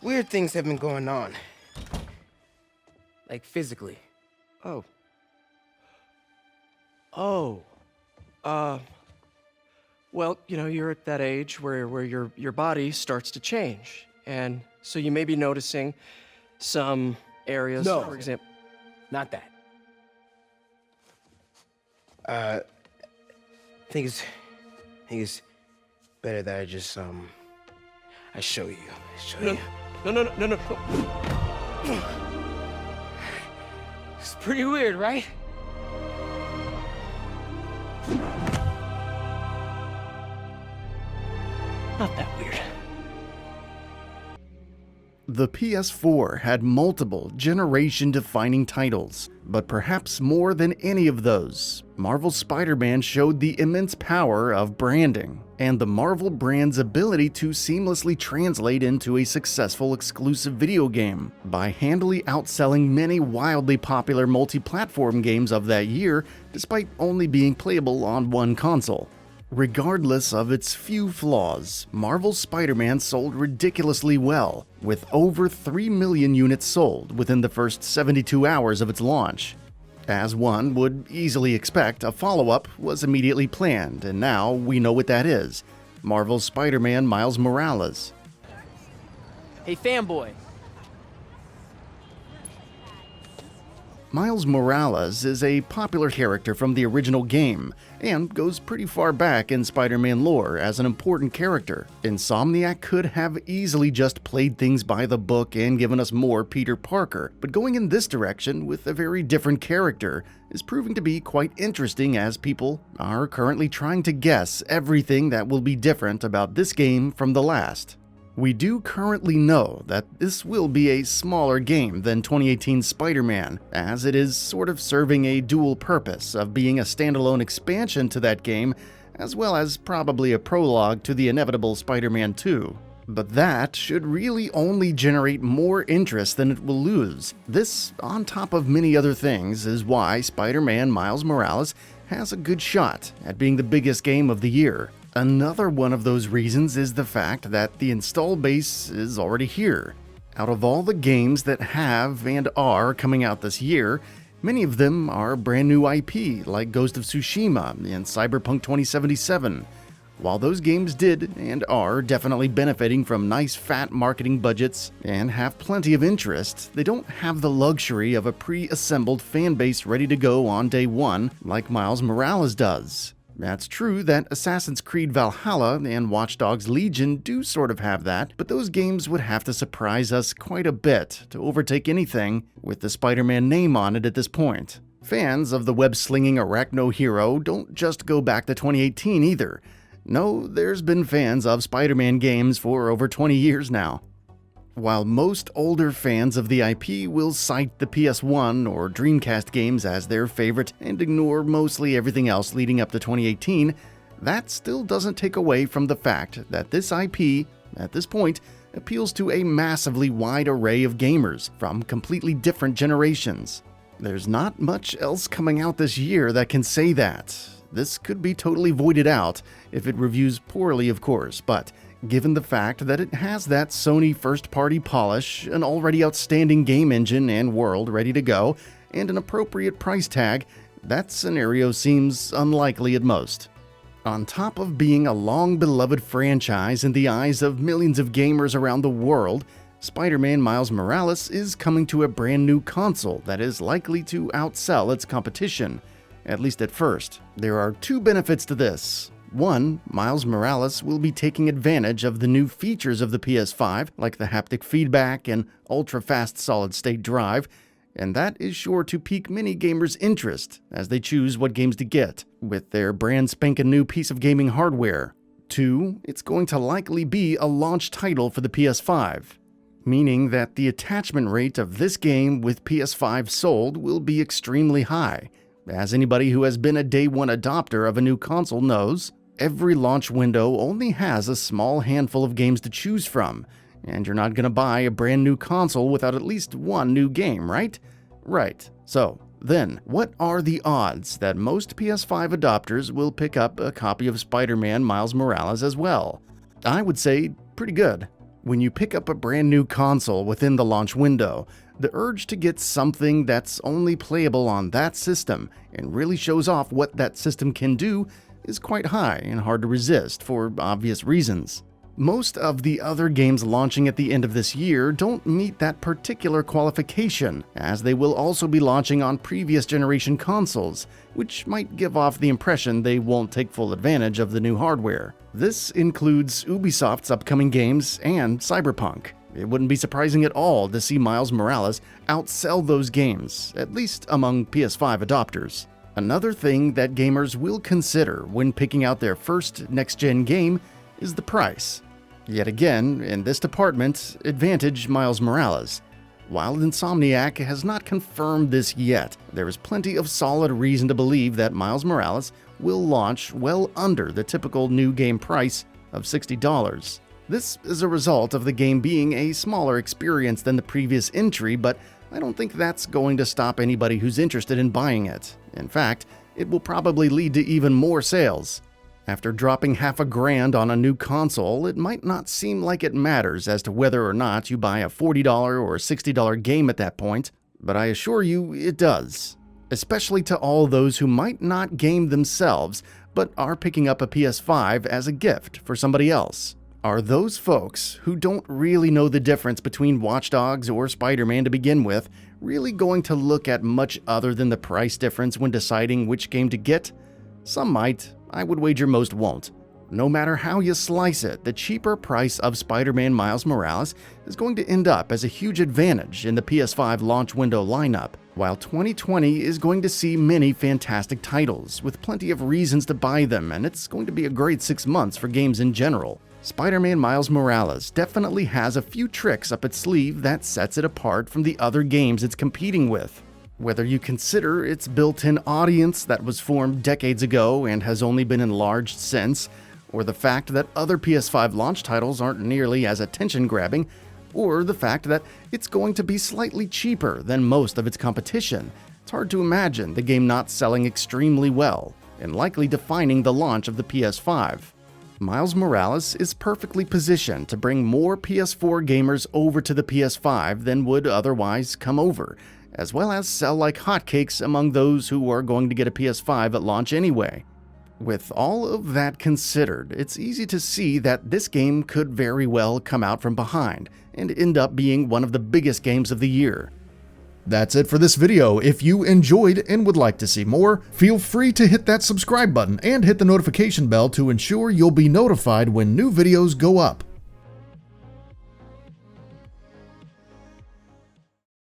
Weird things have been going on. Like physically. Oh. Oh. Well, you know, you're at that age where your body starts to change. And so you may be noticing some areas, No. for example. Not that. I think it's better that I just, I show you. No. It's pretty weird, right? Not that weird. The PS4 had multiple generation-defining titles, but perhaps more than any of those, Marvel's Spider-Man showed the immense power of branding, and the Marvel brand's ability to seamlessly translate into a successful exclusive video game by handily outselling many wildly popular multi-platform games of that year, despite only being playable on one console. Regardless of its few flaws, Marvel's Spider-Man sold ridiculously well, with over 3 million units sold within the first 72 hours of its launch. As one would easily expect, a follow-up was immediately planned, and now we know what that is: Marvel's Spider-Man Miles Morales. Hey, fanboy. Miles Morales is a popular character from the original game, and goes pretty far back in Spider-Man lore as an important character. Insomniac could have easily just played things by the book and given us more Peter Parker, but going in this direction with a very different character is proving to be quite interesting, as people are currently trying to guess everything that will be different about this game from the last. We do currently know that this will be a smaller game than 2018's Spider-Man, as it is sort of serving a dual purpose of being a standalone expansion to that game, as well as probably a prologue to the inevitable Spider-Man 2. But that should really only generate more interest than it will lose. This, on top of many other things, is why Spider-Man Miles Morales has a good shot at being the biggest game of the year. Another one of those reasons is the fact that the install base is already here. Out of all the games that have and are coming out this year, many of them are brand new IP, like Ghost of Tsushima and Cyberpunk 2077. While those games did and are definitely benefiting from nice fat marketing budgets and have plenty of interest, they don't have the luxury of a pre-assembled fanbase ready to go on day one like Miles Morales does. That's true that Assassin's Creed Valhalla and Watch Dogs Legion do sort of have that, but those games would have to surprise us quite a bit to overtake anything with the Spider-Man name on it at this point. Fans of the web-slinging arachno hero don't just go back to 2018 either. No, there's been fans of Spider-Man games for over 20 years now. While most older fans of the IP will cite the PS1 or Dreamcast games as their favorite and ignore mostly everything else leading up to 2018, that still doesn't take away from the fact that this IP, at this point, appeals to a massively wide array of gamers from completely different generations. There's not much else coming out this year that can say that. This could be totally voided out if it reviews poorly, of course, but given the fact that it has that Sony first-party polish, an already outstanding game engine and world ready to go, and an appropriate price tag, that scenario seems unlikely at most. On top of being a long-beloved franchise in the eyes of millions of gamers around the world, Spider-Man Miles Morales is coming to a brand new console that is likely to outsell its competition, at least at first. There are two benefits to this. One, Miles Morales will be taking advantage of the new features of the PS5, like the haptic feedback and ultra-fast solid-state drive, and that is sure to pique many gamers' interest as they choose what games to get with their brand spanking new piece of gaming hardware. Two, it's going to likely be a launch title for the PS5, meaning that the attachment rate of this game with PS5 sold will be extremely high. As anybody who has been a day one adopter of a new console knows, every launch window only has a small handful of games to choose from, and you're not going to buy a brand new console without at least one new game, right? Right. So, then, what are the odds that most PS5 adopters will pick up a copy of Spider-Man Miles Morales as well? I would say pretty good. When you pick up a brand new console within the launch window, the urge to get something that's only playable on that system and really shows off what that system can do is quite high and hard to resist for obvious reasons. Most of the other games launching at the end of this year don't meet that particular qualification, as they will also be launching on previous generation consoles, which might give off the impression they won't take full advantage of the new hardware. This includes Ubisoft's upcoming games and Cyberpunk. It wouldn't be surprising at all to see Miles Morales outsell those games, at least among PS5 adopters. Another thing that gamers will consider when picking out their first next-gen game is the price. Yet again, in this department, advantage Miles Morales. While Insomniac has not confirmed this yet, there is plenty of solid reason to believe that Miles Morales will launch well under the typical new game price of $60. This is a result of the game being a smaller experience than the previous entry, but I don't think that's going to stop anybody who's interested in buying it. In fact, it will probably lead to even more sales. After dropping $50,000 on a new console, it might not seem like it matters as to whether or not you buy a $40 or $60 game at that point, but I assure you it does. Especially to all those who might not game themselves, but are picking up a PS5 as a gift for somebody else. Are those folks who don't really know the difference between Watch Dogs or Spider-Man to begin with really going to look at much other than the price difference when deciding which game to get? Some might. I would wager most won't. No matter how you slice it, the cheaper price of Spider-Man Miles Morales is going to end up as a huge advantage in the PS5 launch window lineup, while 2020 is going to see many fantastic titles, with plenty of reasons to buy them, and it's going to be a great 6 months for games in general. Spider-Man Miles Morales definitely has a few tricks up its sleeve that sets it apart from the other games it's competing with. Whether you consider its built-in audience that was formed decades ago and has only been enlarged since, or the fact that other PS5 launch titles aren't nearly as attention-grabbing, or the fact that it's going to be slightly cheaper than most of its competition, it's hard to imagine the game not selling extremely well, and likely defining the launch of the PS5. Miles Morales is perfectly positioned to bring more PS4 gamers over to the PS5 than would otherwise come over, as well as sell like hotcakes among those who are going to get a PS5 at launch anyway. With all of that considered, it's easy to see that this game could very well come out from behind and end up being one of the biggest games of the year. That's it for this video. If you enjoyed and would like to see more, feel free to hit that subscribe button and hit the notification bell to ensure you'll be notified when new videos go up.